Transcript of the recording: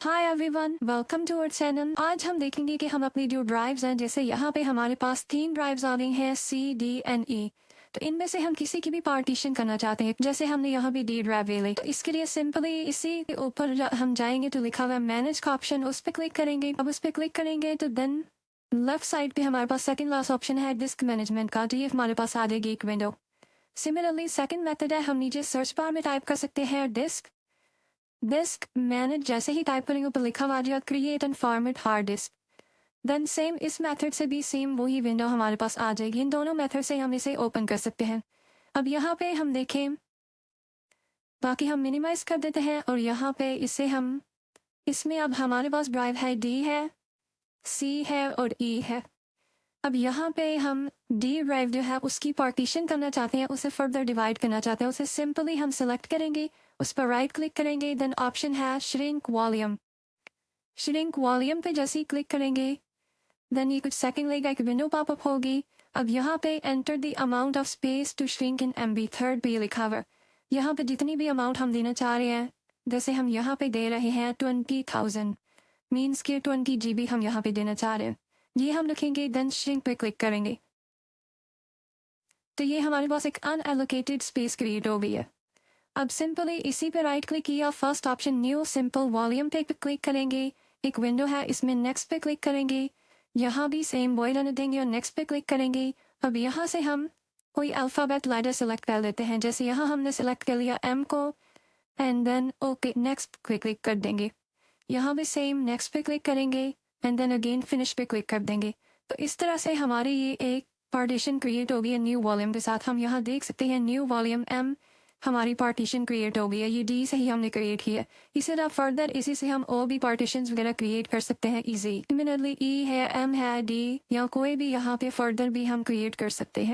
Hi everyone, welcome to our channel. आज हम देखेंगे कि हम अपनी जो ड्राइव्स हैं, जैसे यहाँ पे हमारे पास 3 ड्राइव्स आ गई हैं, सी डी एंड ई। तो इनमें से हम किसी की भी पार्टीशन करना चाहते हैं। जैसे हमने यहाँ भी डी ड्राइव ले ली, तो इसके लिए सिंपली इसी के ऊपर हम जाएंगे तो लिखा हुआ है मैनेज का ऑप्शन, उस पर क्लिक करेंगे। अब उस पर क्लिक करेंगे तो देन लेफ्ट साइड पे हमारे पास सेकंड लास्ट ऑप्शन है डिस्क मैनेजमेंट का। तो ये हमारे पास आ जाएगी एक विंडो। सिमिलरली सेकंड मेथड है, हम नीचे सर्च बार में टाइप कर सकते हैं डिस्क मैनेज। जैसे ही टाइप करेंगे ऊपर लिखा हुआ जाएगा create and format hard disk. Then same इस मेथड से भी सेम वही विंडो हमारे पास आ जाएगी। इन दोनों मेथड से हम इसे ओपन कर सकते हैं। अब यहाँ पे हम देखें, बाकी हम मिनिमाइज कर देते हैं और यहाँ पे इसे हम इसमें अब हमारे पास ड्राइव है, डी है, सी है और ई है। अब यहाँ पे हम डी ड्राइव जो है उसकी पार्टीशन करना चाहते हैं, उसे फर्दर डिवाइड करना चाहते हैं। उसे सिंपली हम सिलेक्ट करेंगे, उस पर राइट क्लिक करेंगे, देन ऑप्शन है श्रिंक वॉल्यूम। श्रिंक वॉल्यूम पे जैसे ही क्लिक करेंगे देन ये कुछ सेकंड लेगा, एक विंडो पॉपअप होगी। अब यहाँ पे enter the amount of space to shrink in MB, third पे लिखा हुआ। यहाँ पे जितनी भी अमाउंट हम देना चाह रहे हैं, जैसे हम यहाँ पे दे रहे हैं 20,000, मीन्स के 20 GB हम यहाँ पे देना चाह रहे हैं, ये हम लिखेंगे। देन श्रिंक पे क्लिक करेंगे तो ये हमारे पास एक अनएलोकेटेड स्पेस क्रिएट हो गई है। अब सिंपली इसी पे राइट क्लिक किया, first option new simple volume पे क्लिक करेंगे, एक विंडो है इसमें नेक्स्ट पे क्लिक करेंगे। यहाँ भी सेम वही रहने देंगे और नेक्स्ट पे क्लिक करेंगे। अब यहाँ से हम कोई अल्फ़ाबेट लेटर सेलेक्ट कर लेते हैं, जैसे यहाँ हमने सेलेक्ट कर लिया M को, एंड देन ओके नेक्स्ट पे क्लिक कर देंगे। यहाँ भी सेम नेक्स्ट पे क्लिक करेंगे एंड देन अगेन फिनिश पे क्लिक कर देंगे। तो इस तरह से हमारी ये एक पार्टीशन क्रिएट हो गई है न्यू वॉल्यूम के साथ। हम यहाँ देख सकते हैं न्यू वॉल्यूम M हमारी पार्टीशन क्रिएट हो गई है, ये डी से ही हमने क्रिएट की है। इसी तरह फर्दर इसी से हम और भी पार्टीशंस वगैरह क्रिएट कर सकते हैं इजी। सिमिलरली ई है, M है, डी या कोई भी यहाँ पे फर्दर भी हम क्रिएट कर सकते हैं।